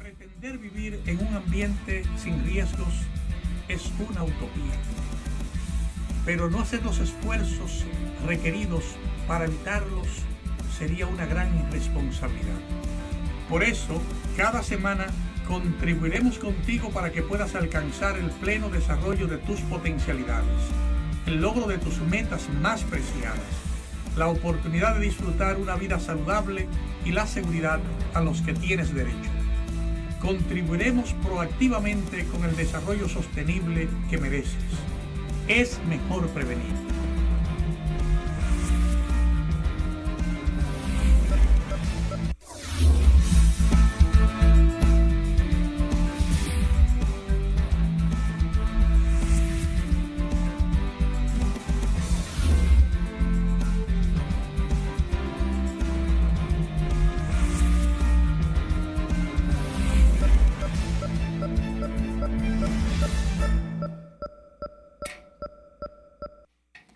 Pretender vivir en un ambiente sin riesgos es una utopía, pero no hacer los esfuerzos requeridos para evitarlos sería una gran irresponsabilidad. Por eso, cada semana contribuiremos contigo para que puedas alcanzar el pleno desarrollo de tus potencialidades, el logro de tus metas más preciadas, la oportunidad de disfrutar una vida saludable y la seguridad a los que tienes derecho. Contribuiremos proactivamente con el desarrollo sostenible que mereces. Es mejor prevenir.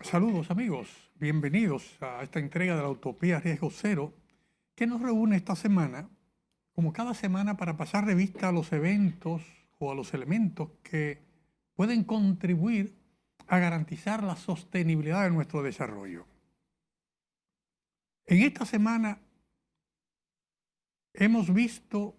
Saludos amigos, bienvenidos a esta entrega de la Utopía Riesgo Cero que nos reúne esta semana, como cada semana, para pasar revista a los eventos o a los elementos que pueden contribuir a garantizar la sostenibilidad de nuestro desarrollo. En esta semana hemos visto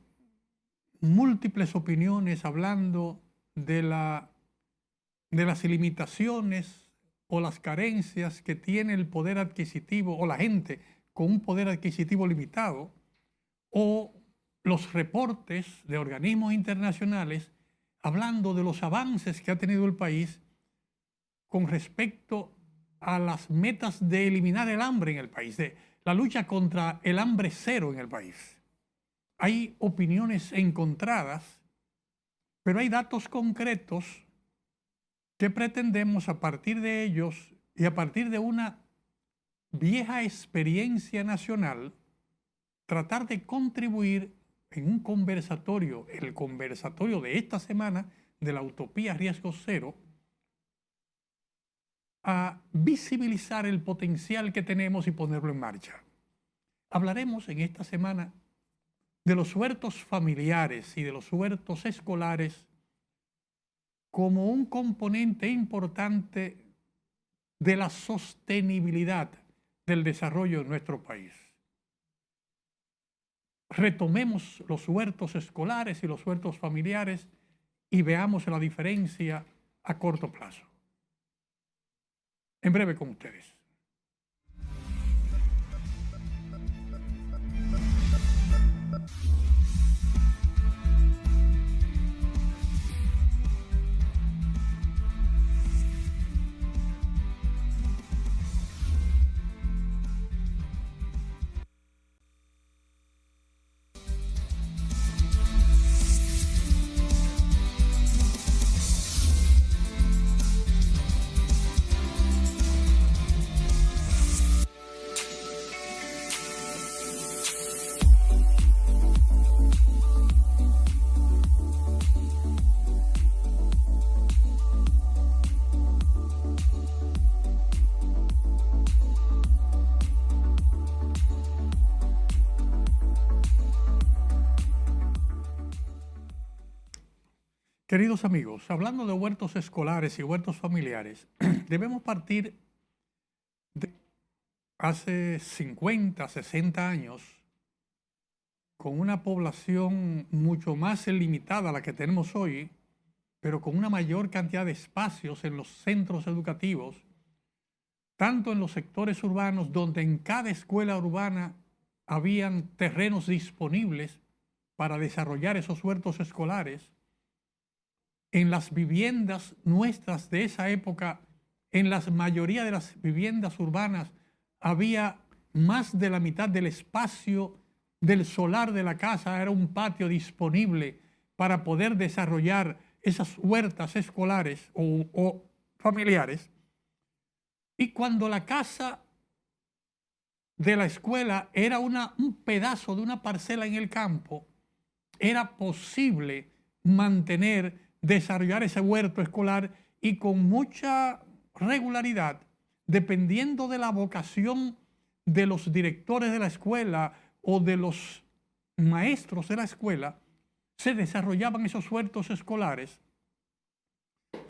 múltiples opiniones hablando de las limitaciones o las carencias que tiene el poder adquisitivo o la gente con un poder adquisitivo limitado, o los reportes de organismos internacionales hablando de los avances que ha tenido el país con respecto a las metas de eliminar el hambre en el país, de la lucha contra el hambre cero en el país. Hay opiniones encontradas, pero hay datos concretos que pretendemos, a partir de ellos y a partir de una vieja experiencia nacional, tratar de contribuir en un conversatorio, el conversatorio de esta semana de la Utopía Riesgo Cero, a visibilizar el potencial que tenemos y ponerlo en marcha. Hablaremos en esta semana de los huertos familiares y de los huertos escolares como un componente importante de la sostenibilidad del desarrollo de nuestro país. Retomemos los huertos escolares y los huertos familiares y veamos la diferencia a corto plazo. En breve con ustedes. Queridos amigos, hablando de huertos escolares y huertos familiares, debemos partir de hace 50, 60 años, con una población mucho más limitada a la que tenemos hoy, pero con una mayor cantidad de espacios en los centros educativos, tanto en los sectores urbanos, donde en cada escuela urbana habían terrenos disponibles para desarrollar esos huertos escolares. En las viviendas nuestras de esa época, en la mayoría de las viviendas urbanas, había más de la mitad del espacio del solar de la casa, era un patio disponible para poder desarrollar esas huertas escolares o familiares. Y cuando la casa de la escuela era un pedazo de una parcela en el campo, era posible desarrollar ese huerto escolar y con mucha regularidad, dependiendo de la vocación de los directores de la escuela o de los maestros de la escuela, se desarrollaban esos huertos escolares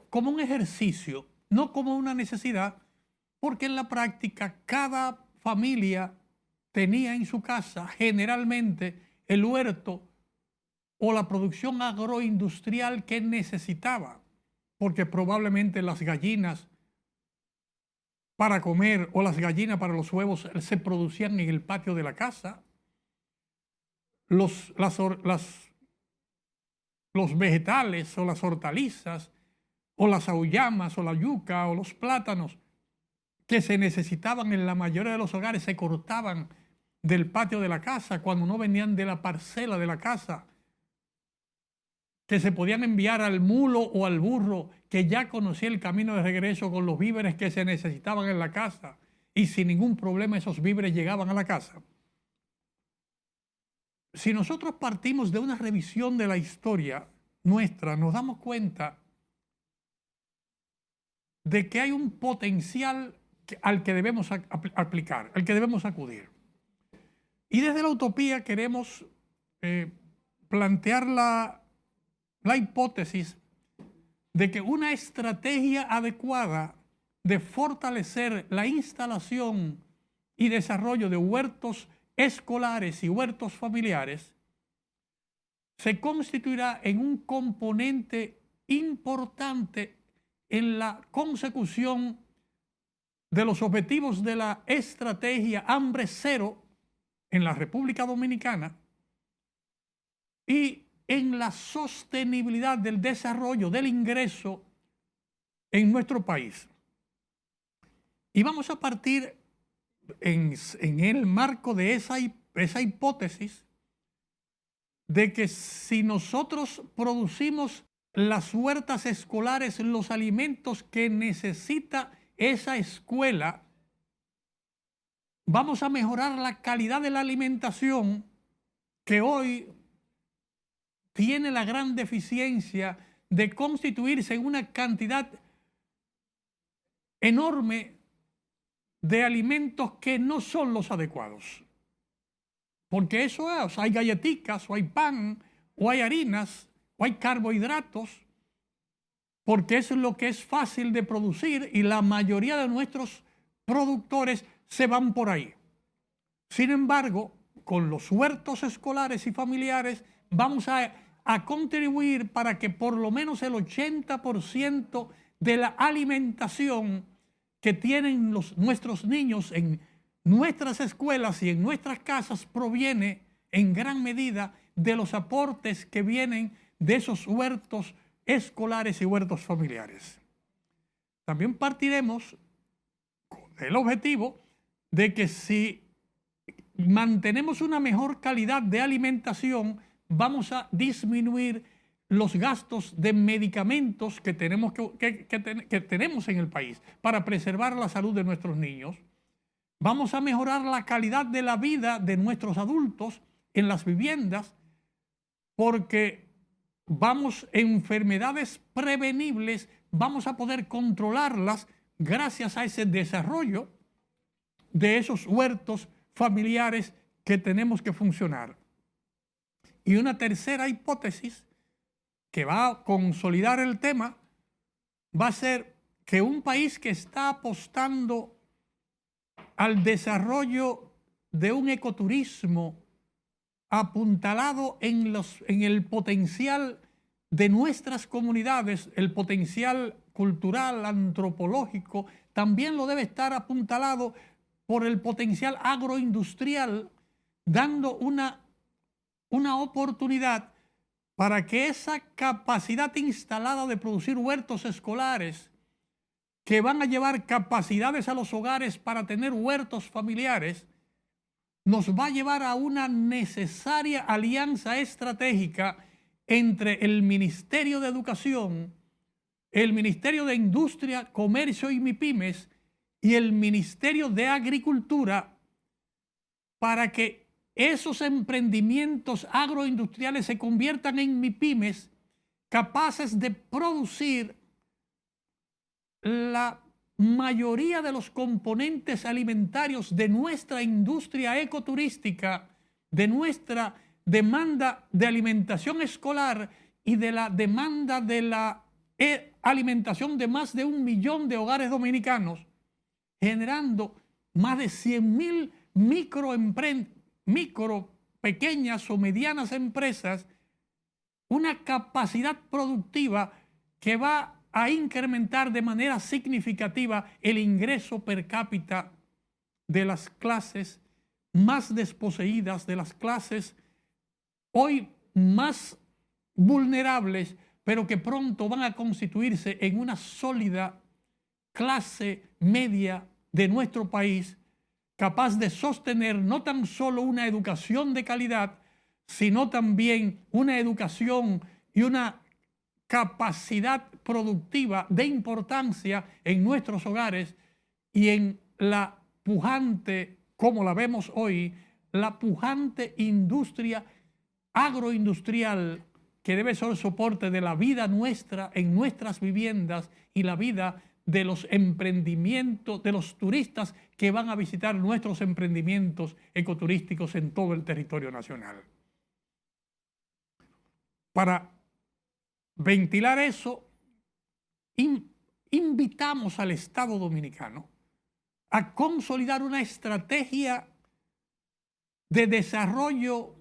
como un ejercicio, no como una necesidad, porque en la práctica cada familia tenía en su casa generalmente el huerto o la producción agroindustrial que necesitaba, porque probablemente las gallinas para comer o las gallinas para los huevos se producían en el patio de la casa. Los vegetales o las hortalizas o las auyamas o la yuca o los plátanos que se necesitaban en la mayoría de los hogares se cortaban del patio de la casa cuando no venían de la parcela de la casa, que se podían enviar al mulo o al burro que ya conocía el camino de regreso con los víveres que se necesitaban en la casa, y sin ningún problema esos víveres llegaban a la casa. Si nosotros partimos de una revisión de la historia nuestra, nos damos cuenta de que hay un potencial al que debemos aplicar, al que debemos acudir. Y desde la utopía queremos plantear la hipótesis de que una estrategia adecuada de fortalecer la instalación y desarrollo de huertos escolares y huertos familiares se constituirá en un componente importante en la consecución de los objetivos de la estrategia Hambre Cero en la República Dominicana y en la sostenibilidad del desarrollo del ingreso en nuestro país. Y vamos a partir en el marco de esa hipótesis de que si nosotros producimos las huertas escolares, los alimentos que necesita esa escuela, vamos a mejorar la calidad de la alimentación que hoy tiene la gran deficiencia de constituirse en una cantidad enorme de alimentos que no son los adecuados. Porque eso es, hay galletitas, o hay pan, o hay harinas, o hay carbohidratos, porque eso es lo que es fácil de producir y la mayoría de nuestros productores se van por ahí. Sin embargo, con los huertos escolares y familiares vamos a contribuir para que por lo menos el 80% de la alimentación que tienen nuestros niños en nuestras escuelas y en nuestras casas proviene en gran medida de los aportes que vienen de esos huertos escolares y huertos familiares. También partiremos del objetivo de que si mantenemos una mejor calidad de alimentación, vamos a disminuir los gastos de medicamentos que tenemos en el país para preservar la salud de nuestros niños. Vamos a mejorar la calidad de la vida de nuestros adultos en las viviendas porque enfermedades prevenibles vamos a poder controlarlas gracias a ese desarrollo de esos huertos familiares que tenemos que funcionar. Y una tercera hipótesis que va a consolidar el tema va a ser que un país que está apostando al desarrollo de un ecoturismo apuntalado en el potencial de nuestras comunidades, el potencial cultural, antropológico, también lo debe estar apuntalado por el potencial agroindustrial, dando una oportunidad para que esa capacidad instalada de producir huertos escolares que van a llevar capacidades a los hogares para tener huertos familiares, nos va a llevar a una necesaria alianza estratégica entre el Ministerio de Educación, el Ministerio de Industria, Comercio y MIPYMES y el Ministerio de Agricultura para que esos emprendimientos agroindustriales se conviertan en MIPYMES capaces de producir la mayoría de los componentes alimentarios de nuestra industria ecoturística, de nuestra demanda de alimentación escolar y de la demanda de la alimentación de más de 1 millón de hogares dominicanos, generando más de 100,000 pequeñas o medianas empresas, una capacidad productiva que va a incrementar de manera significativa el ingreso per cápita de las clases más desposeídas, de las clases hoy más vulnerables, pero que pronto van a constituirse en una sólida clase media de nuestro país, capaz de sostener no tan solo una educación de calidad, sino también una educación y una capacidad productiva de importancia en nuestros hogares y en la pujante, como la vemos hoy, la pujante industria agroindustrial que debe ser el soporte de la vida nuestra en nuestras viviendas y la vida de los emprendimientos, de los turistas que van a visitar nuestros emprendimientos ecoturísticos en todo el territorio nacional. Para ventilar eso, invitamos al Estado Dominicano a consolidar una estrategia de desarrollo,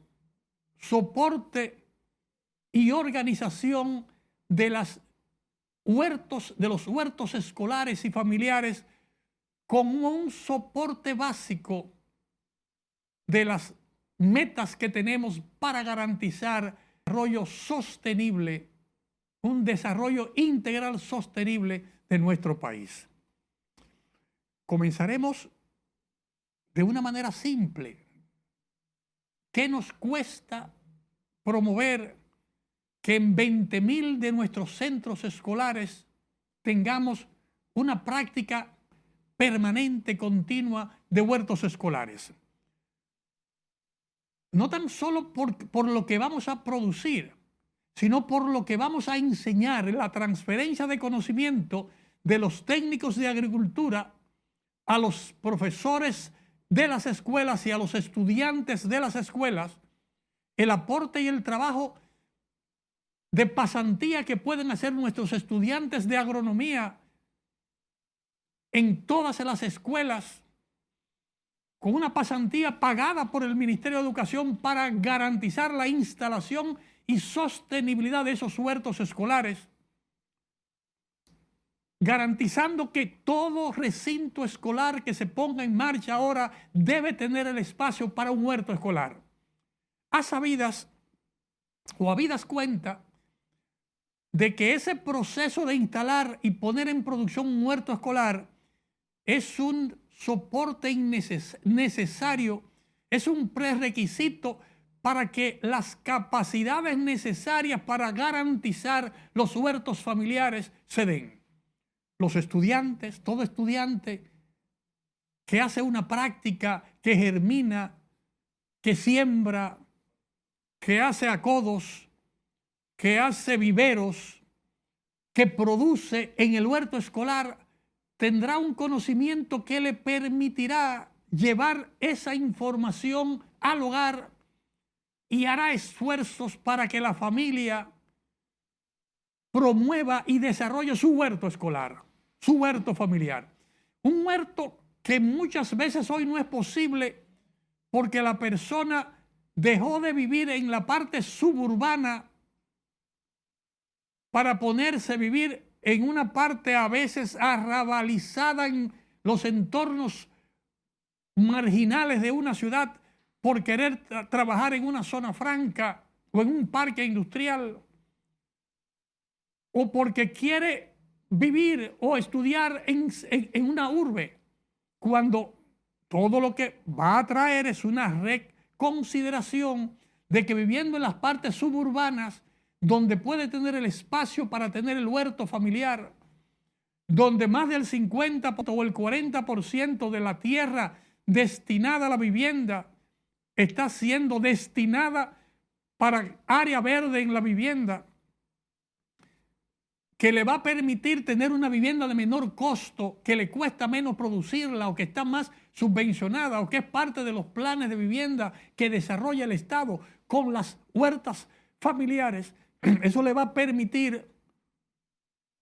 soporte y organización de los huertos escolares y familiares como un soporte básico de las metas que tenemos para garantizar desarrollo sostenible, un desarrollo integral sostenible de nuestro país. Comenzaremos de una manera simple. ¿Qué nos cuesta promover que en 20,000 de nuestros centros escolares tengamos una práctica permanente, continua de huertos escolares? No tan solo por lo que vamos a producir, sino por lo que vamos a enseñar, la transferencia de conocimiento de los técnicos de agricultura a los profesores de las escuelas y a los estudiantes de las escuelas, el aporte y el trabajo de pasantía que pueden hacer nuestros estudiantes de agronomía en todas las escuelas, con una pasantía pagada por el Ministerio de Educación para garantizar la instalación y sostenibilidad de esos huertos escolares, garantizando que todo recinto escolar que se ponga en marcha ahora debe tener el espacio para un huerto escolar. Habidas cuenta de que ese proceso de instalar y poner en producción un huerto escolar es un soporte necesario, es un prerequisito para que las capacidades necesarias para garantizar los huertos familiares se den. Los estudiantes, todo estudiante que hace una práctica, que germina, que siembra, que hace acodos, que hace viveros, que produce en el huerto escolar, tendrá un conocimiento que le permitirá llevar esa información al hogar y hará esfuerzos para que la familia promueva y desarrolle su huerto escolar, su huerto familiar. Un huerto que muchas veces hoy no es posible porque la persona dejó de vivir en la parte suburbana para ponerse a vivir en una parte a veces arrabalizada en los entornos marginales de una ciudad por querer trabajar en una zona franca o en un parque industrial, o porque quiere vivir o estudiar en una urbe, cuando todo lo que va a traer es una reconsideración de que viviendo en las partes suburbanas, donde puede tener el espacio para tener el huerto familiar, donde más del 50% o el 40% de la tierra destinada a la vivienda está siendo destinada para área verde en la vivienda, que le va a permitir tener una vivienda de menor costo, que le cuesta menos producirla o que está más subvencionada o que es parte de los planes de vivienda que desarrolla el Estado con las huertas familiares. Eso le va a permitir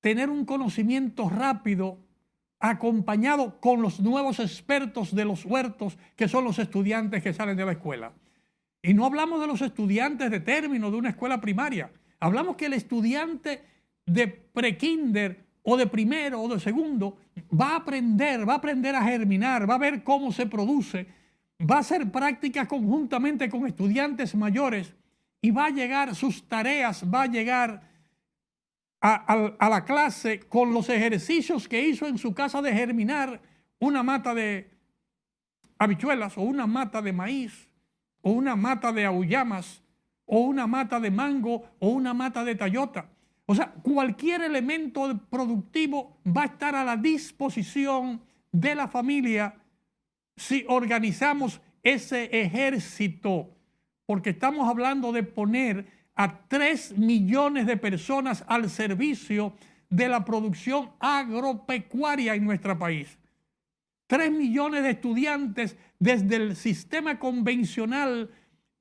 tener un conocimiento rápido acompañado con los nuevos expertos de los huertos, que son los estudiantes que salen de la escuela. Y no hablamos de los estudiantes de término de una escuela primaria. Hablamos que el estudiante de prekinder o de primero o de segundo va a aprender a germinar, va a ver cómo se produce, va a hacer prácticas conjuntamente con estudiantes mayores y va a llegar sus tareas, va a llegar a la clase con los ejercicios que hizo en su casa de germinar una mata de habichuelas o una mata de maíz o una mata de auyamas o una mata de mango o una mata de tayota. O sea, cualquier elemento productivo va a estar a la disposición de la familia si organizamos ese ejército, porque estamos hablando de poner a 3 millones de personas al servicio de la producción agropecuaria en nuestro país. 3 millones de estudiantes desde el sistema convencional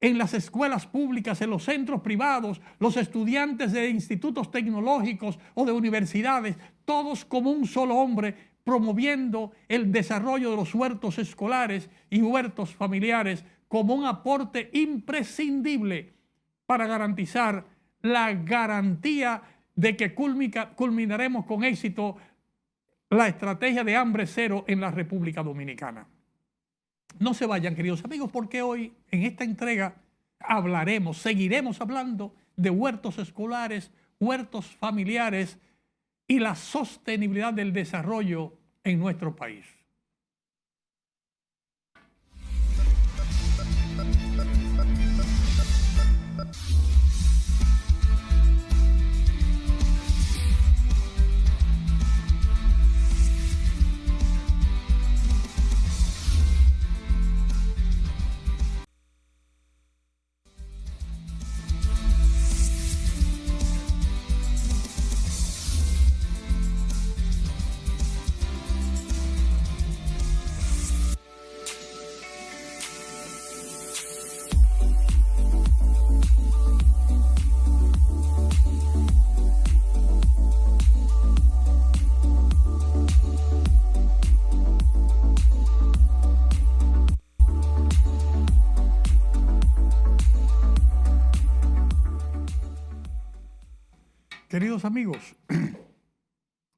en las escuelas públicas, en los centros privados, los estudiantes de institutos tecnológicos o de universidades, todos como un solo hombre, promoviendo el desarrollo de los huertos escolares y huertos familiares como un aporte imprescindible para garantizar la garantía de que culminaremos con éxito la estrategia de hambre cero en la República Dominicana. No se vayan, queridos amigos, porque hoy en esta entrega seguiremos hablando de huertos escolares, huertos familiares y la sostenibilidad del desarrollo en nuestro país. Queridos amigos,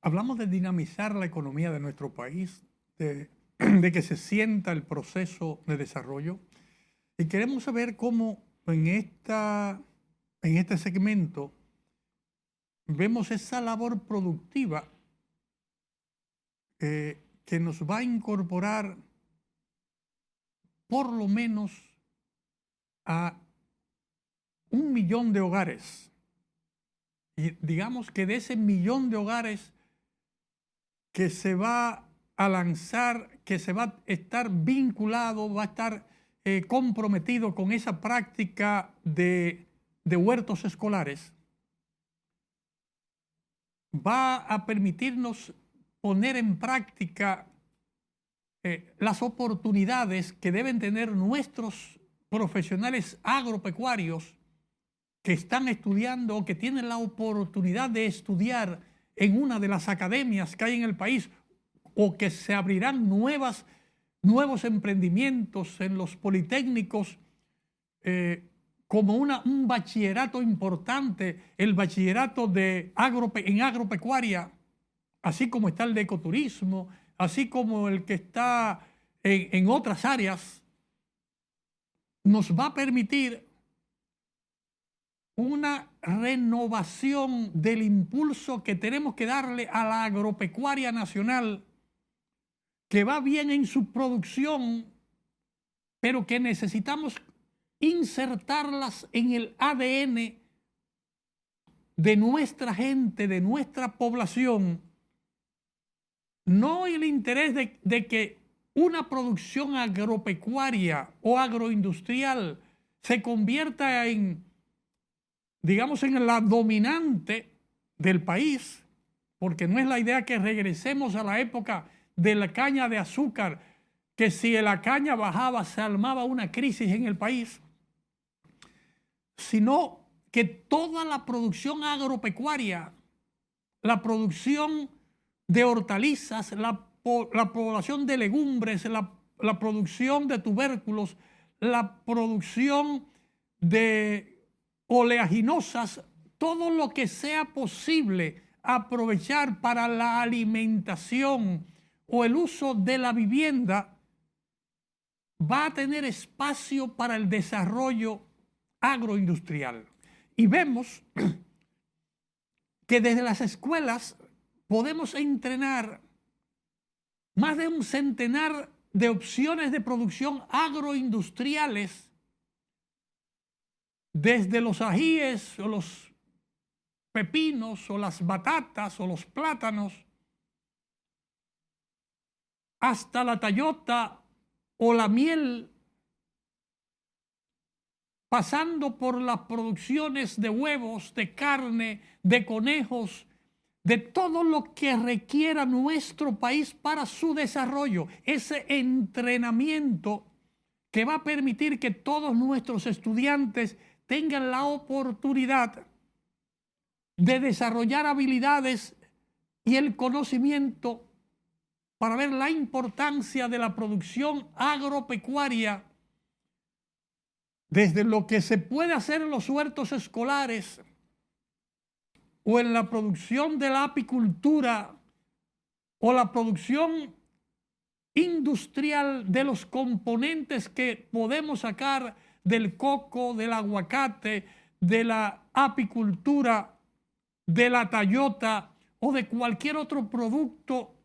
hablamos de dinamizar la economía de nuestro país, de que se sienta el proceso de desarrollo, y queremos saber cómo en este segmento vemos esa labor productiva que nos va a incorporar por lo menos a 1 millón de hogares. Y digamos que de ese 1 millón de hogares que se va a lanzar, que se va a estar vinculado, va a estar comprometido con esa práctica de huertos escolares, va a permitirnos poner en práctica las oportunidades que deben tener nuestros profesionales agropecuarios que están estudiando o que tienen la oportunidad de estudiar en una de las academias que hay en el país, o que se abrirán nuevos emprendimientos en los politécnicos, como un bachillerato importante, el bachillerato en agropecuaria, así como está el de ecoturismo, así como el que está en otras áreas, nos va a permitir una renovación del impulso que tenemos que darle a la agropecuaria nacional, que va bien en su producción, pero que necesitamos insertarlas en el ADN de nuestra gente, de nuestra población. No el interés de que una producción agropecuaria o agroindustrial se convierta en, digamos, en la dominante del país, porque no es la idea que regresemos a la época de la caña de azúcar, que si la caña bajaba se armaba una crisis en el país, sino que toda la producción agropecuaria, la producción de hortalizas, la población de legumbres, la producción de tubérculos, la producción de oleaginosas, todo lo que sea posible aprovechar para la alimentación o el uso de la vivienda, va a tener espacio para el desarrollo agroindustrial. Y vemos que desde las escuelas podemos entrenar más de un centenar de opciones de producción agroindustriales, desde los ajíes o los pepinos o las batatas o los plátanos, hasta la tayota o la miel, pasando por las producciones de huevos, de carne, de conejos, de todo lo que requiera nuestro país para su desarrollo. Ese entrenamiento que va a permitir que todos nuestros estudiantes tengan la oportunidad de desarrollar habilidades y el conocimiento para ver la importancia de la producción agropecuaria, desde lo que se puede hacer en los huertos escolares o en la producción de la apicultura o la producción industrial de los componentes que podemos sacar del coco, del aguacate, de la apicultura, de la tayota o de cualquier otro producto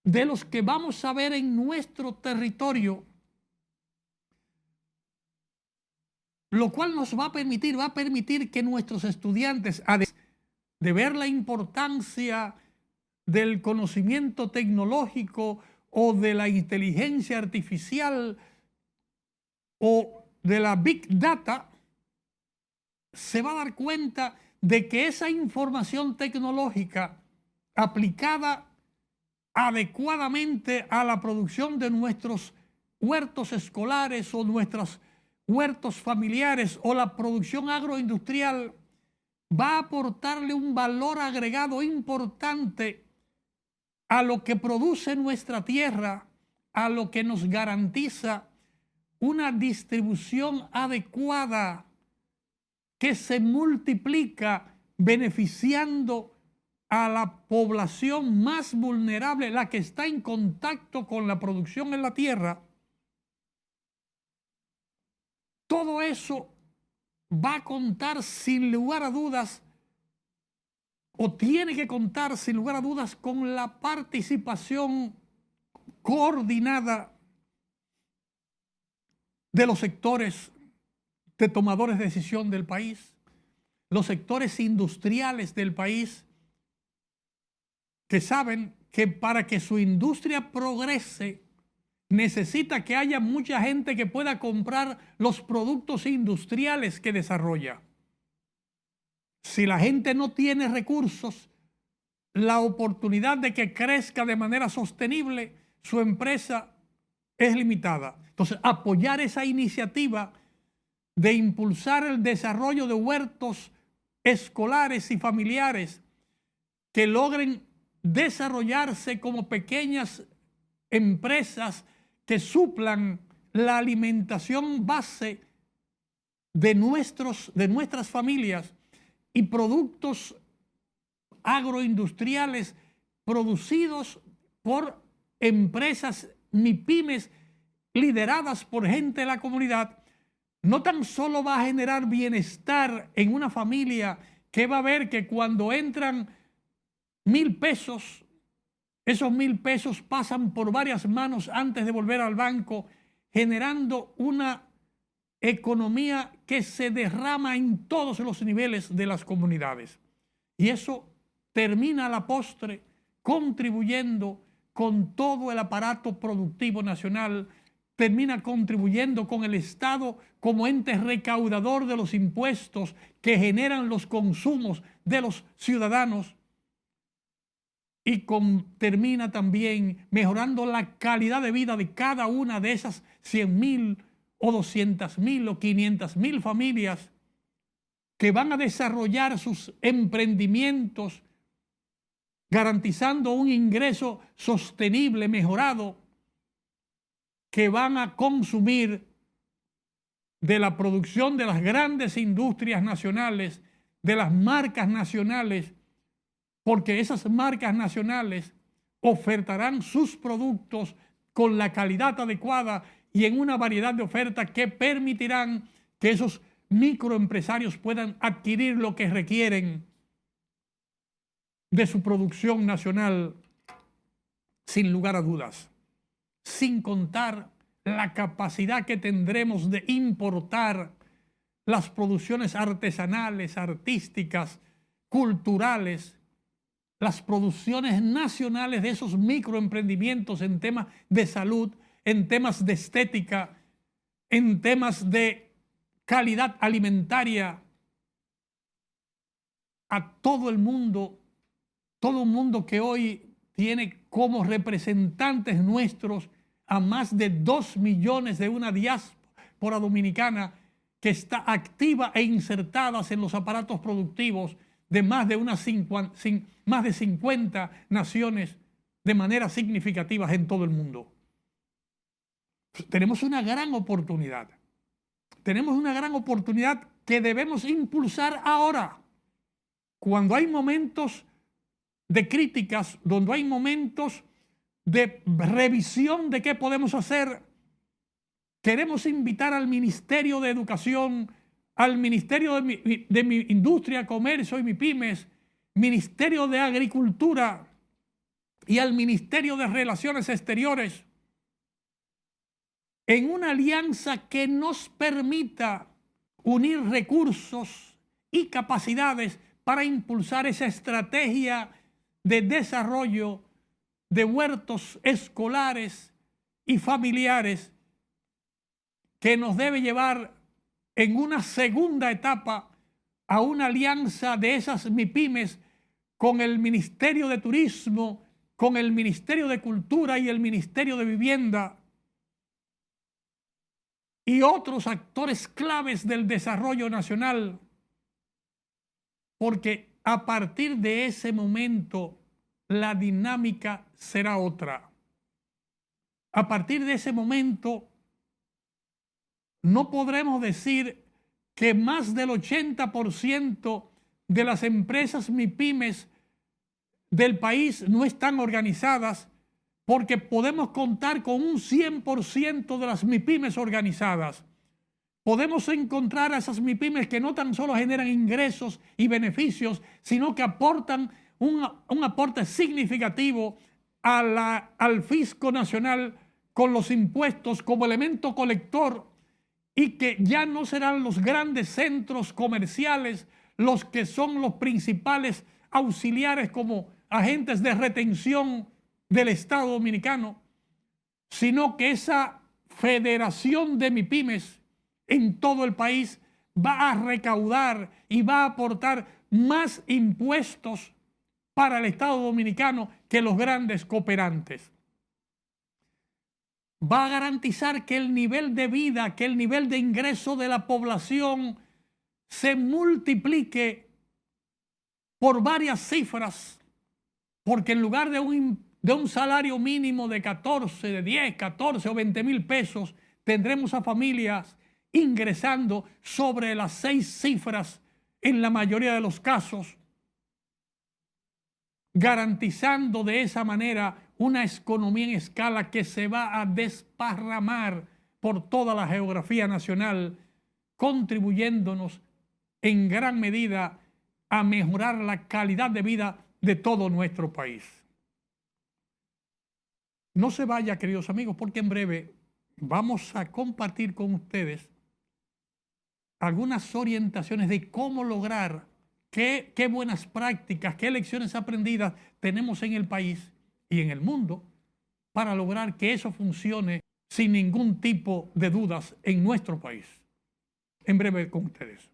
de los que vamos a ver en nuestro territorio, lo cual nos va a permitir que nuestros estudiantes, además de ver la importancia del conocimiento tecnológico o de la inteligencia artificial o de la Big Data, se va a dar cuenta de que esa información tecnológica aplicada adecuadamente a la producción de nuestros huertos escolares o nuestros huertos familiares o la producción agroindustrial va a aportarle un valor agregado importante a lo que produce nuestra tierra, a lo que nos garantiza una distribución adecuada que se multiplica beneficiando a la población más vulnerable, la que está en contacto con la producción en la tierra. Todo eso va a contar sin lugar a dudas, o tiene que contar sin lugar a dudas, con la participación coordinada de los sectores de tomadores de decisión del país, los sectores industriales del país, que saben que para que su industria progrese necesita que haya mucha gente que pueda comprar los productos industriales que desarrolla. Si la gente no tiene recursos, la oportunidad de que crezca de manera sostenible, su empresa es limitada. Entonces, apoyar esa iniciativa de impulsar el desarrollo de huertos escolares y familiares que logren desarrollarse como pequeñas empresas que suplan la alimentación base de nuestras familias y productos agroindustriales producidos por empresas MIPYMES lideradas por gente de la comunidad, no tan solo va a generar bienestar en una familia que va a ver que cuando entran 1,000 pesos, esos 1,000 pesos pasan por varias manos antes de volver al banco, generando una economía que se derrama en todos los niveles de las comunidades. Y eso termina a la postre contribuyendo con todo el aparato productivo nacional, termina contribuyendo con el Estado como ente recaudador de los impuestos que generan los consumos de los ciudadanos, y termina también mejorando la calidad de vida de cada una de esas 100.000 o 200.000 o 500.000 familias que van a desarrollar sus emprendimientos garantizando un ingreso sostenible, mejorado, que van a consumir de la producción de las grandes industrias nacionales, de las marcas nacionales, porque esas marcas nacionales ofertarán sus productos con la calidad adecuada y en una variedad de ofertas que permitirán que esos microempresarios puedan adquirir lo que requieren de su producción nacional, sin lugar a dudas, sin contar la capacidad que tendremos de importar las producciones artesanales, artísticas, culturales, las producciones nacionales de esos microemprendimientos en temas de salud, en temas de estética, en temas de calidad alimentaria, a todo el mundo, todo un mundo que hoy tiene como representantes nuestros a más de 2 millones de una diáspora dominicana que está activa e insertada en los aparatos productivos de más de 50 naciones de manera significativa en todo el mundo. Tenemos una gran oportunidad. Tenemos una gran oportunidad que debemos impulsar ahora, cuando hay momentos de críticas, donde hay momentos de revisión de qué podemos hacer. Queremos invitar al Ministerio de Educación, al Ministerio de mi Industria, Comercio y MIPYMES, Ministerio de Agricultura y al Ministerio de Relaciones Exteriores, en una alianza que nos permita unir recursos y capacidades para impulsar esa estrategia de desarrollo de huertos escolares y familiares que nos debe llevar en una segunda etapa a una alianza de esas MIPYMES con el Ministerio de Turismo, con el Ministerio de Cultura y el Ministerio de Vivienda y otros actores claves del desarrollo nacional, porque a partir de ese momento la dinámica será otra. A partir de ese momento no podremos decir que más del 80% de las empresas MIPYMES del país no están organizadas, porque podemos contar con un 100% de las MIPYMES organizadas. Podemos encontrar a esas MIPYMES que no tan solo generan ingresos y beneficios, sino que aportan un aporte significativo al fisco nacional con los impuestos como elemento colector, y que ya no serán los grandes centros comerciales los que son los principales auxiliares como agentes de retención del Estado dominicano, sino que esa federación de MIPYMES en todo el país va a recaudar y va a aportar más impuestos para el Estado dominicano que los grandes cooperantes. Va a garantizar que el nivel de vida, que el nivel de ingreso de la población se multiplique por varias cifras, porque en lugar de un salario mínimo de 10, 14 o 20 mil pesos, tendremos a familias ingresando sobre las 6 cifras en la mayoría de los casos, garantizando de esa manera una economía en escala que se va a desparramar por toda la geografía nacional, contribuyéndonos en gran medida a mejorar la calidad de vida de todo nuestro país. No se vaya, queridos amigos, porque en breve vamos a compartir con ustedes algunas orientaciones de cómo lograr, qué buenas prácticas, qué lecciones aprendidas tenemos en el país y en el mundo para lograr que eso funcione sin ningún tipo de dudas en nuestro país. En breve con ustedes.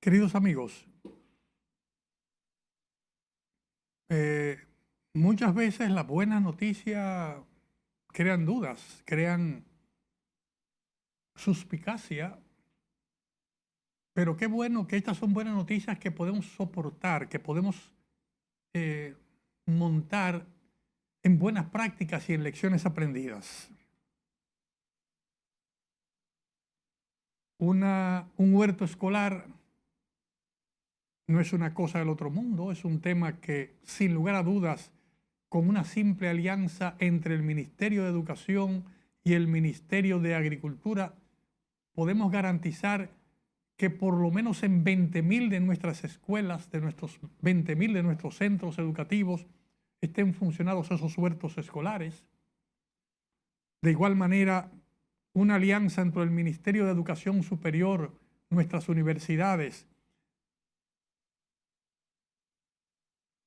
Queridos amigos, muchas veces las buenas noticias crean dudas, crean suspicacia, pero qué bueno que estas son buenas noticias que podemos soportar, que podemos montar en buenas prácticas y en lecciones aprendidas. Un huerto escolar no es una cosa del otro mundo, es un tema que, sin lugar a dudas, con una simple alianza entre el Ministerio de Educación y el Ministerio de Agricultura, podemos garantizar que por lo menos en 20.000 de nuestras escuelas, de nuestros 20.000 de nuestros centros educativos, estén funcionados esos huertos escolares. De igual manera, una alianza entre el Ministerio de Educación Superior, nuestras universidades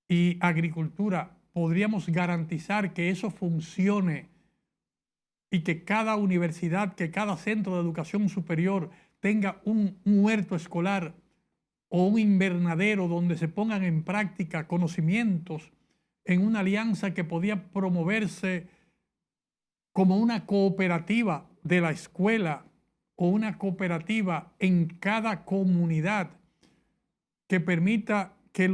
y agricultura, podríamos garantizar que eso funcione y que cada universidad, que cada centro de educación superior tenga un huerto escolar o un invernadero donde se pongan en práctica conocimientos en una alianza que podía promoverse como una cooperativa de la escuela o una cooperativa en cada comunidad que permita que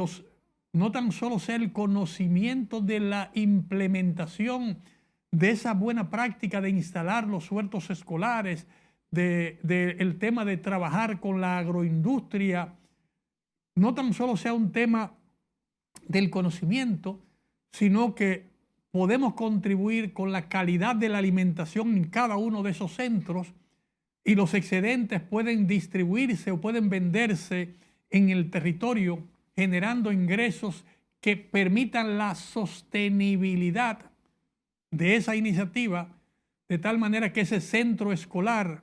no tan solo sea el conocimiento de la implementación de esa buena práctica de instalar los huertos escolares, el tema de trabajar con la agroindustria, no tan solo sea un tema del conocimiento, sino que podemos contribuir con la calidad de la alimentación en cada uno de esos centros y los excedentes pueden distribuirse o pueden venderse en el territorio, generando ingresos que permitan la sostenibilidad de esa iniciativa, de tal manera que ese centro escolar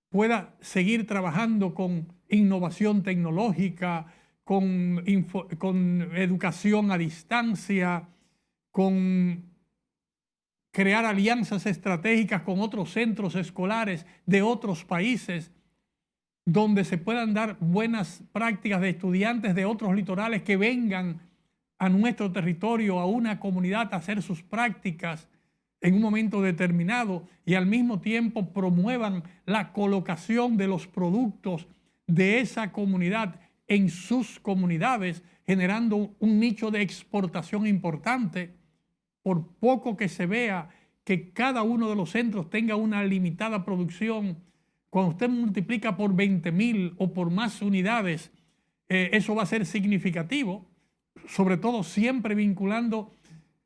pueda seguir trabajando con innovación tecnológica, con educación a distancia, con crear alianzas estratégicas con otros centros escolares de otros países, donde se puedan dar buenas prácticas de estudiantes de otros litorales que vengan a nuestro territorio, a una comunidad, a hacer sus prácticas en un momento determinado y al mismo tiempo promuevan la colocación de los productos de esa comunidad en sus comunidades, generando un nicho de exportación importante. Por poco que se vea que cada uno de los centros tenga una limitada producción, cuando usted multiplica por 20.000 o por más unidades, eso va a ser significativo, sobre todo siempre vinculando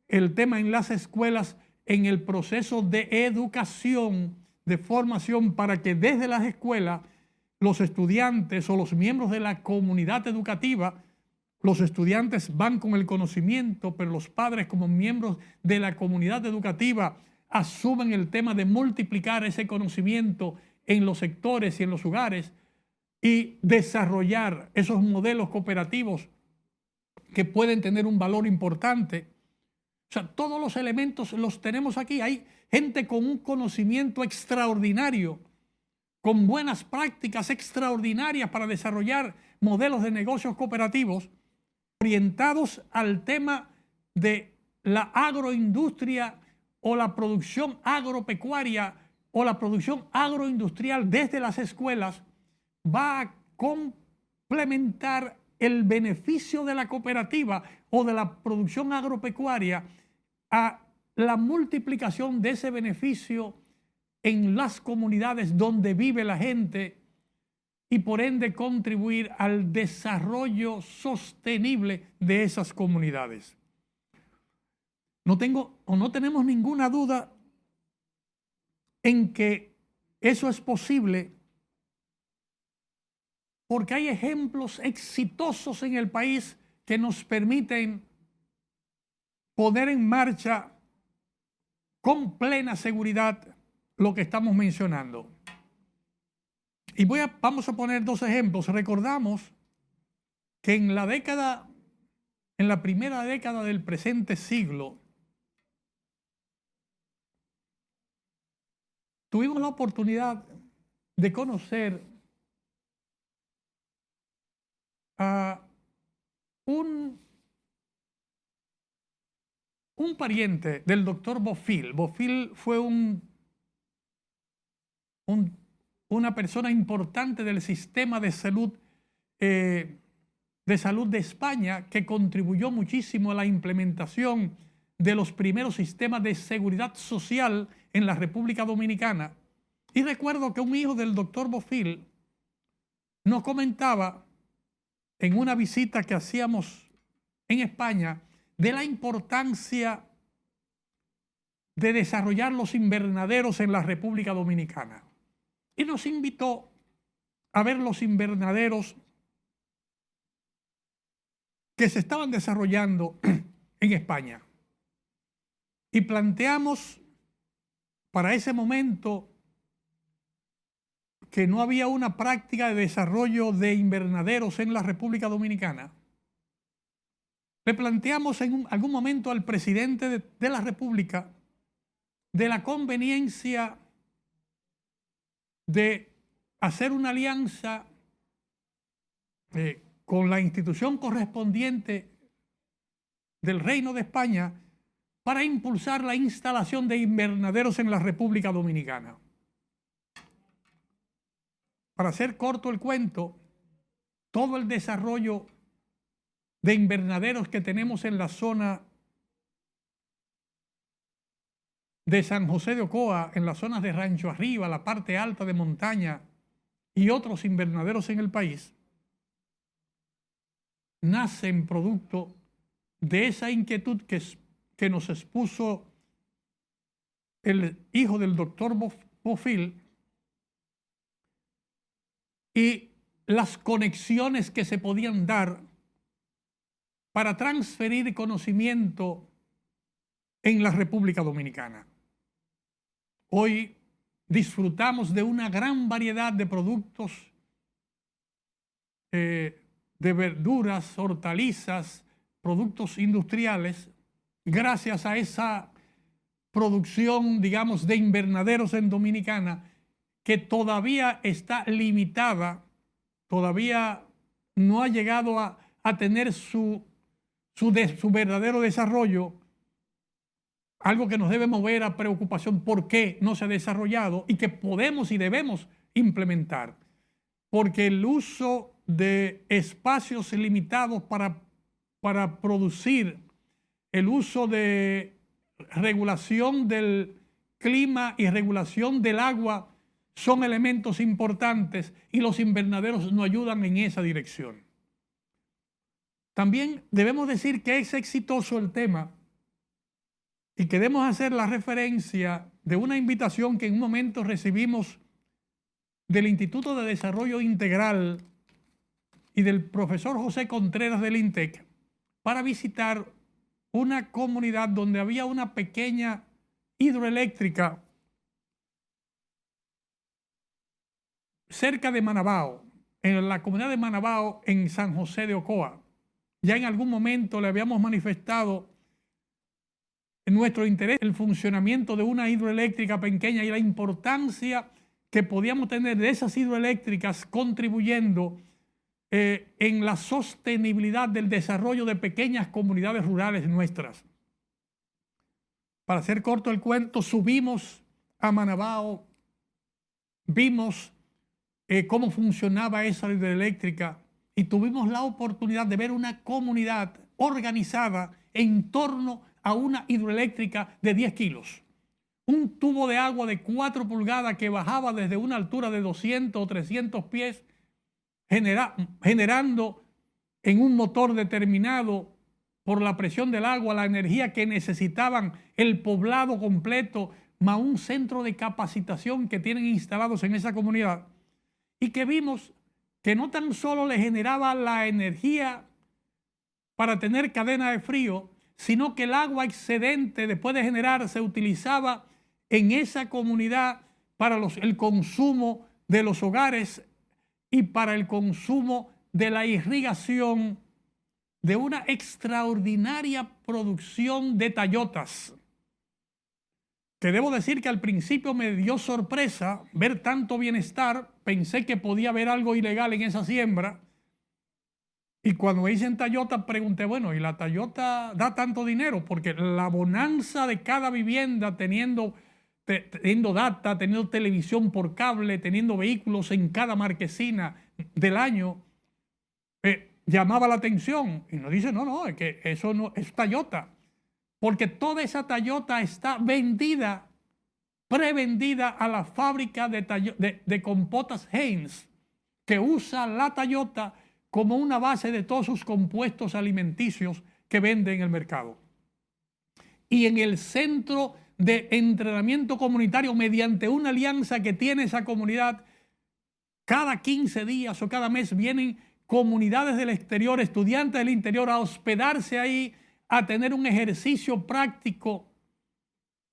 el tema en las escuelas en el proceso de educación, de formación, para que desde las escuelas los estudiantes o los miembros de la comunidad educativa, los estudiantes van con el conocimiento, pero los padres como miembros de la comunidad educativa asumen el tema de multiplicar ese conocimiento en los sectores y en los hogares y desarrollar esos modelos cooperativos que pueden tener un valor importante. O sea, todos los elementos los tenemos aquí. Hay gente con un conocimiento extraordinario, con buenas prácticas extraordinarias para desarrollar modelos de negocios cooperativos orientados al tema de la agroindustria o la producción agropecuaria o la producción agroindustrial desde las escuelas. Va a complementar el beneficio de la cooperativa o de la producción agropecuaria a la multiplicación de ese beneficio en las comunidades donde vive la gente y por ende contribuir al desarrollo sostenible de esas comunidades. No tenemos ninguna duda en que eso es posible porque hay ejemplos exitosos en el país que nos permiten poner en marcha con plena seguridad lo que estamos mencionando. Y vamos a poner dos ejemplos. Recordamos que en la primera década del presente siglo, tuvimos la oportunidad de conocer a un pariente del doctor Bofill. Bofill fue una persona importante del sistema de salud de España, que contribuyó muchísimo a la implementación de los primeros sistemas de seguridad social en la República Dominicana. Y recuerdo que un hijo del doctor Bofill nos comentaba en una visita que hacíamos en España de la importancia de desarrollar los invernaderos en la República Dominicana. Y nos invitó a ver los invernaderos que se estaban desarrollando en España. Y planteamos para ese momento que no había una práctica de desarrollo de invernaderos en la República Dominicana. Le planteamos en algún momento al presidente de la República de la conveniencia de hacer una alianza con la institución correspondiente del Reino de España para impulsar la instalación de invernaderos en la República Dominicana. Para hacer corto el cuento, todo el desarrollo de invernaderos que tenemos en la zona de San José de Ocoa, en las zonas de Rancho Arriba, la parte alta de montaña y otros invernaderos en el país, nacen producto de esa inquietud que nos expuso el hijo del doctor Bofill y las conexiones que se podían dar para transferir conocimiento en la República Dominicana. Hoy disfrutamos de una gran variedad de productos, de verduras, hortalizas, productos industriales, gracias a esa producción, digamos, de invernaderos en Dominicana, que todavía está limitada, todavía no ha llegado a tener su verdadero desarrollo, algo que nos debe mover a preocupación por qué no se ha desarrollado y que podemos y debemos implementar. Porque el uso de espacios limitados para producir, el uso de regulación del clima y regulación del agua son elementos importantes y los invernaderos nos ayudan en esa dirección. También debemos decir que es exitoso el tema y queremos hacer la referencia de una invitación que en un momento recibimos del Instituto de Desarrollo Integral y del profesor José Contreras del INTEC para visitar una comunidad donde había una pequeña hidroeléctrica cerca de Manabao, en la comunidad de Manabao, en San José de Ocoa. Ya en algún momento le habíamos manifestado nuestro interés en el funcionamiento de una hidroeléctrica pequeña y la importancia que podíamos tener de esas hidroeléctricas contribuyendo en la sostenibilidad del desarrollo de pequeñas comunidades rurales nuestras. Para hacer corto el cuento, subimos a Manabao, vimos cómo funcionaba esa hidroeléctrica y tuvimos la oportunidad de ver una comunidad organizada en torno a una hidroeléctrica de 10 kilos. un tubo de agua de 4 pulgadas que bajaba desde una altura de 200 o 300 pies, generando en un motor determinado por la presión del agua la energía que necesitaban el poblado completo, más un centro de capacitación que tienen instalados en esa comunidad, y que vimos que no tan solo le generaba la energía para tener cadena de frío, sino que el agua excedente después de generar se utilizaba en esa comunidad para el consumo de los hogares y para el consumo de la irrigación de una extraordinaria producción de tallotas. Que debo decir que al principio me dio sorpresa ver tanto bienestar, pensé que podía haber algo ilegal en esa siembra, y cuando me dicen tallota pregunté, bueno, ¿y la tallota da tanto dinero? Porque la bonanza de cada vivienda teniendo data, teniendo televisión por cable, teniendo vehículos en cada marquesina del año, llamaba la atención. Y nos dice, no, es que eso no es tallota. Porque toda esa tallota está vendida, prevendida a la fábrica de compotas Heinz, que usa la tallota como una base de todos sus compuestos alimenticios que vende en el mercado. Y en el centro de entrenamiento comunitario, mediante una alianza que tiene esa comunidad, cada 15 días o cada mes vienen comunidades del exterior, estudiantes del interior a hospedarse ahí, a tener un ejercicio práctico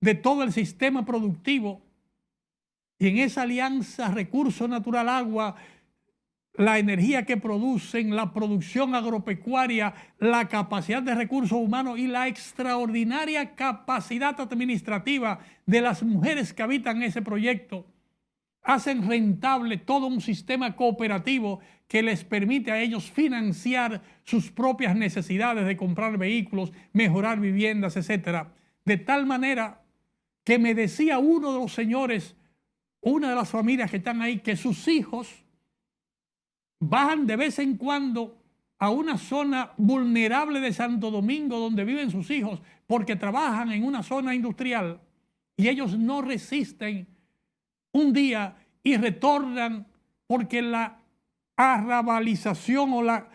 de todo el sistema productivo. Y en esa alianza, recurso natural, agua, la energía que producen, la producción agropecuaria, la capacidad de recursos humanos y la extraordinaria capacidad administrativa de las mujeres que habitan ese proyecto, hacen rentable todo un sistema cooperativo que les permite a ellos financiar sus propias necesidades de comprar vehículos, mejorar viviendas, etc. De tal manera que me decía uno de los señores, una de las familias que están ahí, que sus hijos bajan de vez en cuando a una zona vulnerable de Santo Domingo donde viven sus hijos porque trabajan en una zona industrial y ellos no resisten un día y retornan porque la arrabalización o la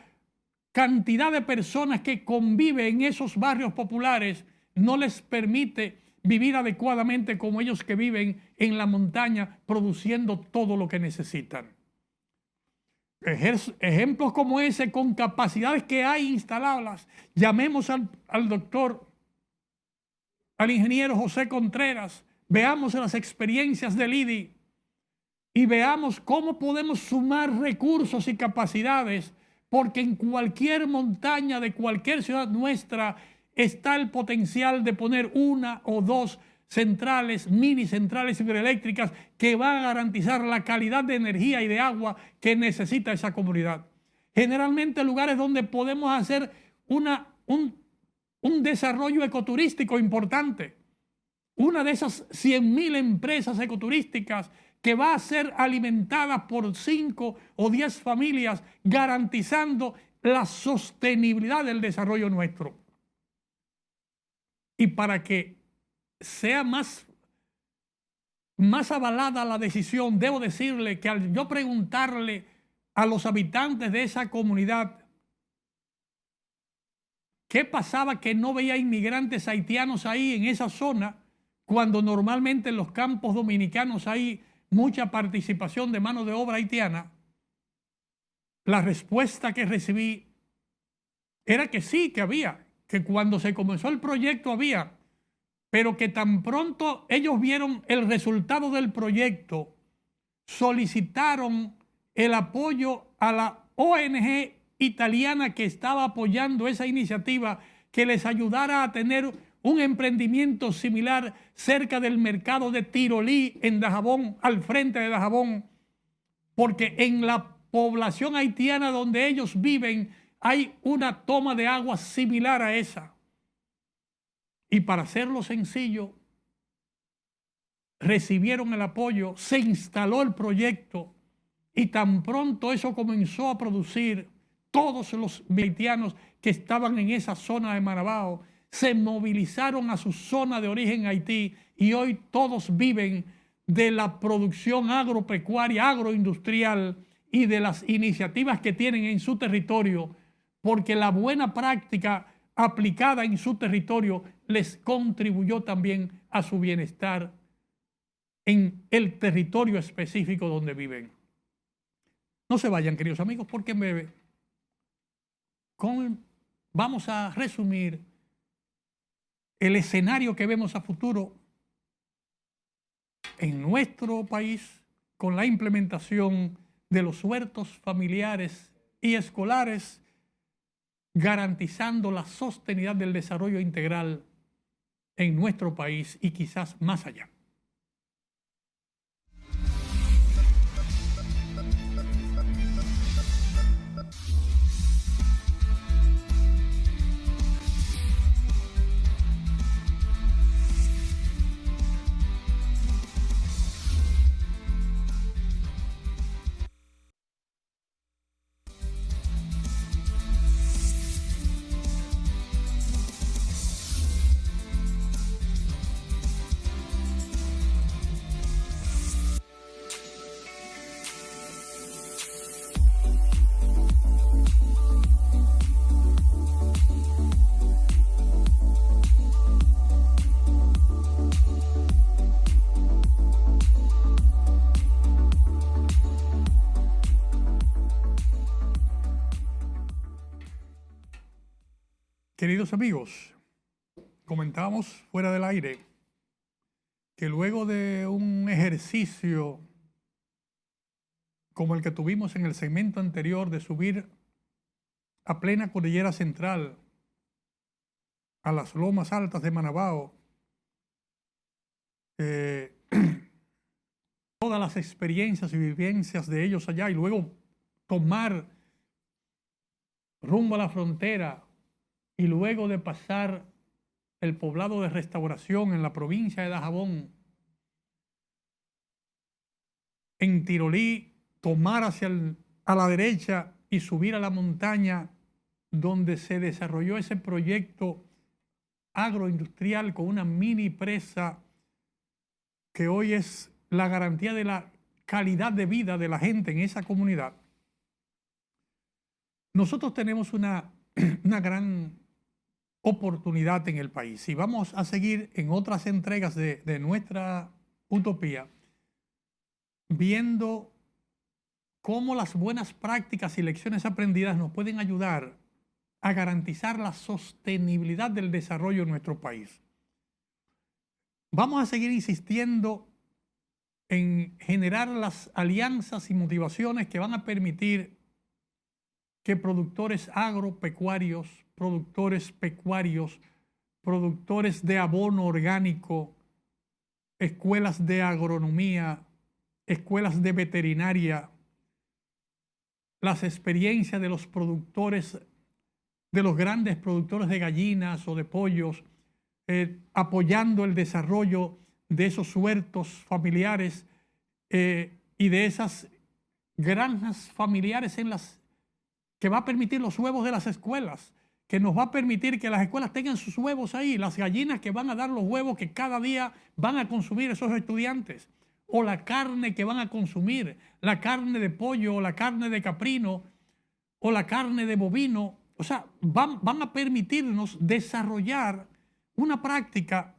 cantidad de personas que conviven en esos barrios populares no les permite vivir adecuadamente como ellos que viven en la montaña produciendo todo lo que necesitan. Ejemplos como ese, con capacidades que hay instaladas. Llamemos al doctor, al ingeniero José Contreras, veamos las experiencias del IDI y veamos cómo podemos sumar recursos y capacidades, porque en cualquier montaña de cualquier ciudad nuestra está el potencial de poner una o dos centrales, mini centrales hidroeléctricas que van a garantizar la calidad de energía y de agua que necesita esa comunidad. Generalmente lugares donde podemos hacer un desarrollo ecoturístico importante. Una de esas 100.000 empresas ecoturísticas que va a ser alimentada por 5 o 10 familias, garantizando la sostenibilidad del desarrollo nuestro. Y para que sea más avalada la decisión, debo decirle que al yo preguntarle a los habitantes de esa comunidad qué pasaba que no veía inmigrantes haitianos ahí en esa zona, cuando normalmente en los campos dominicanos hay mucha participación de mano de obra haitiana, la respuesta que recibí era que sí, que había, que cuando se comenzó el proyecto había, pero que tan pronto ellos vieron el resultado del proyecto, solicitaron el apoyo a la ONG italiana que estaba apoyando esa iniciativa, que les ayudara a tener un emprendimiento similar cerca del mercado de Tirolí en Dajabón, al frente de Dajabón, porque en la población haitiana donde ellos viven hay una toma de agua similar a esa. Y para hacerlo sencillo, recibieron el apoyo, se instaló el proyecto y tan pronto eso comenzó a producir, todos los haitianos que estaban en esa zona de Marabao se movilizaron a su zona de origen Haití y hoy todos viven de la producción agropecuaria, agroindustrial y de las iniciativas que tienen en su territorio, porque la buena práctica aplicada en su territorio les contribuyó también a su bienestar en el territorio específico donde viven. No se vayan, queridos amigos, porque vamos a resumir el escenario que vemos a futuro en nuestro país con la implementación de los huertos familiares y escolares, garantizando la sostenibilidad del desarrollo integral en nuestro país y quizás más allá. Queridos amigos, comentábamos fuera del aire que luego de un ejercicio como el que tuvimos en el segmento anterior de subir a plena cordillera central, a las lomas altas de Manabao, todas las experiencias y vivencias de ellos allá y luego tomar rumbo a la frontera y luego de pasar el poblado de Restauración en la provincia de Dajabón, en Tirolí, tomar a la derecha y subir a la montaña donde se desarrolló ese proyecto agroindustrial con una mini presa que hoy es la garantía de la calidad de vida de la gente en esa comunidad. Nosotros tenemos una gran oportunidad en el país y vamos a seguir en otras entregas de nuestra utopía viendo cómo las buenas prácticas y lecciones aprendidas nos pueden ayudar a garantizar la sostenibilidad del desarrollo en nuestro país. Vamos a seguir insistiendo en generar las alianzas y motivaciones que van a permitir que productores agropecuarios, productores pecuarios, productores de abono orgánico, escuelas de agronomía, escuelas de veterinaria, las experiencias de los productores, de los grandes productores de gallinas o de pollos, apoyando el desarrollo de esos huertos familiares y de esas granjas familiares que va a permitir los huevos de las escuelas, que nos va a permitir que las escuelas tengan sus huevos ahí, las gallinas que van a dar los huevos que cada día van a consumir esos estudiantes, o la carne que van a consumir, la carne de pollo, o la carne de caprino, o la carne de bovino. O sea, van a permitirnos desarrollar una práctica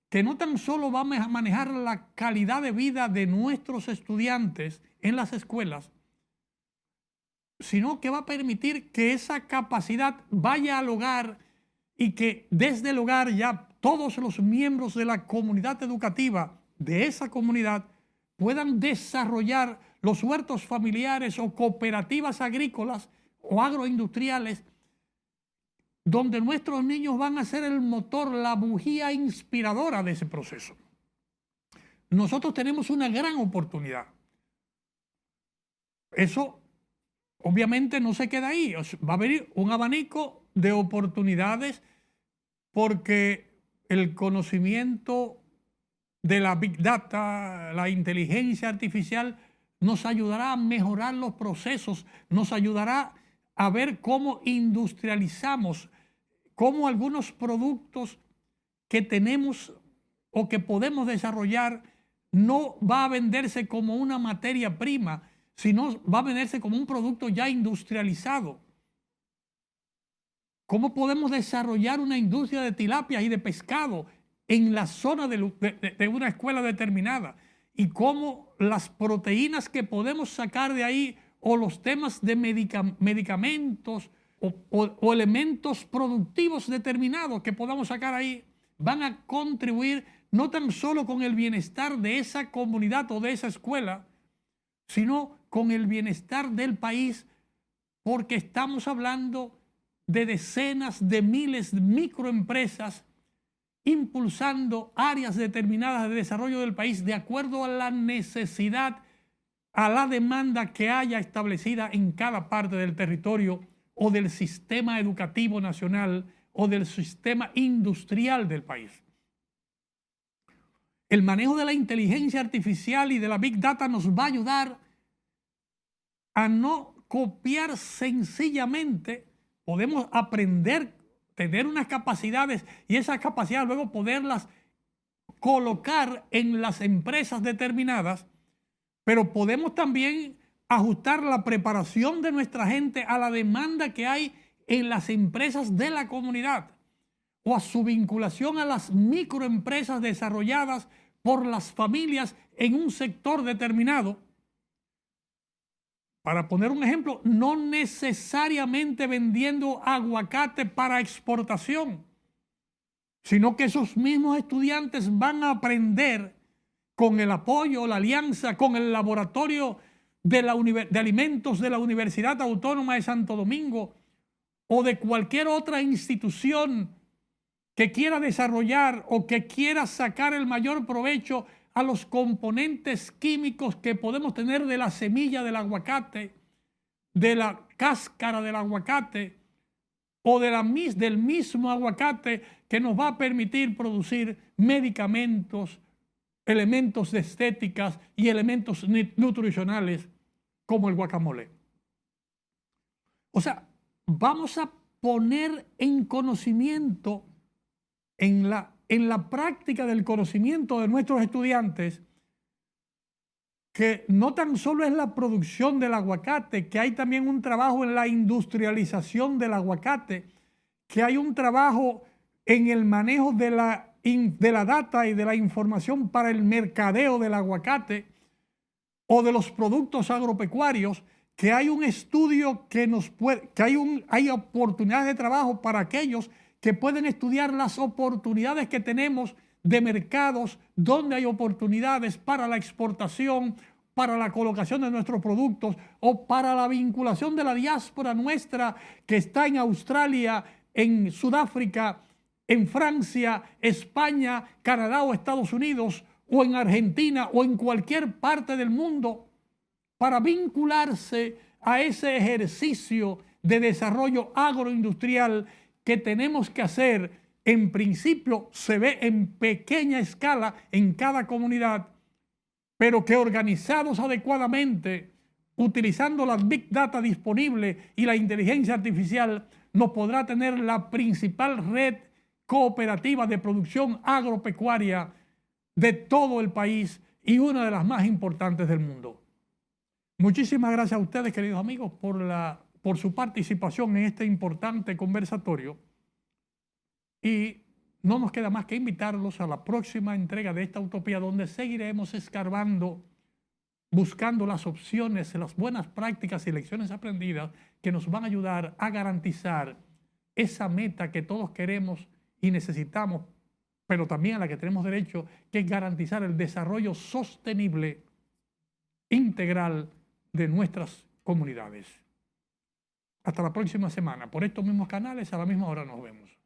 que no tan solo va a manejar la calidad de vida de nuestros estudiantes en las escuelas, sino que va a permitir que esa capacidad vaya al hogar y que desde el hogar ya todos los miembros de la comunidad educativa de esa comunidad puedan desarrollar los huertos familiares o cooperativas agrícolas o agroindustriales donde nuestros niños van a ser el motor, la bujía inspiradora de ese proceso. Nosotros tenemos una gran oportunidad. Eso obviamente no se queda ahí. Va a haber un abanico de oportunidades porque el conocimiento de la Big Data, la inteligencia artificial, nos ayudará a mejorar los procesos, nos ayudará a ver cómo industrializamos, cómo algunos productos que tenemos o que podemos desarrollar no va a venderse como una materia prima, sino va a venderse como un producto ya industrializado. ¿Cómo podemos desarrollar una industria de tilapias y de pescado en la zona de una escuela determinada? Y cómo las proteínas que podemos sacar de ahí o los temas de medicamentos o elementos productivos determinados que podamos sacar ahí van a contribuir no tan solo con el bienestar de esa comunidad o de esa escuela, sino con el bienestar del país, porque estamos hablando de decenas de miles de microempresas impulsando áreas determinadas de desarrollo del país de acuerdo a la necesidad, a la demanda que haya establecida en cada parte del territorio o del sistema educativo nacional o del sistema industrial del país. El manejo de la inteligencia artificial y de la Big Data nos va a ayudar a no copiar sencillamente. Podemos aprender, tener unas capacidades y esas capacidades luego poderlas colocar en las empresas determinadas, pero podemos también ajustar la preparación de nuestra gente a la demanda que hay en las empresas de la comunidad o a su vinculación a las microempresas desarrolladas por las familias en un sector determinado. Para poner un ejemplo, no necesariamente vendiendo aguacate para exportación, sino que esos mismos estudiantes van a aprender con el apoyo, la alianza, con el laboratorio de alimentos de la Universidad Autónoma de Santo Domingo o de cualquier otra institución que quiera desarrollar o que quiera sacar el mayor provecho a los componentes químicos que podemos tener de la semilla del aguacate, de la cáscara del aguacate o del mismo aguacate, que nos va a permitir producir medicamentos, elementos de estéticas y elementos nutricionales como el guacamole. O sea, vamos a poner en conocimiento, en la práctica del conocimiento de nuestros estudiantes, que no tan solo es la producción del aguacate, que hay también un trabajo en la industrialización del aguacate, que hay un trabajo en el manejo de la data y de la información para el mercadeo del aguacate o de los productos agropecuarios, que hay un estudio que hay oportunidades de trabajo para aquellos que pueden estudiar las oportunidades que tenemos de mercados donde hay oportunidades para la exportación, para la colocación de nuestros productos o para la vinculación de la diáspora nuestra que está en Australia, en Sudáfrica, en Francia, España, Canadá o Estados Unidos o en Argentina o en cualquier parte del mundo, para vincularse a ese ejercicio de desarrollo agroindustrial que tenemos que hacer. En principio se ve en pequeña escala en cada comunidad, pero que organizados adecuadamente, utilizando las Big Data disponibles y la inteligencia artificial, nos podrá tener la principal red cooperativa de producción agropecuaria de todo el país y una de las más importantes del mundo. Muchísimas gracias a ustedes, queridos amigos, por su participación en este importante conversatorio. Y no nos queda más que invitarlos a la próxima entrega de esta utopía, donde seguiremos escarbando, buscando las opciones, las buenas prácticas y lecciones aprendidas que nos van a ayudar a garantizar esa meta que todos queremos y necesitamos, pero también a la que tenemos derecho, que es garantizar el desarrollo sostenible, integral de nuestras comunidades. Hasta la próxima semana. Por estos mismos canales, a la misma hora nos vemos.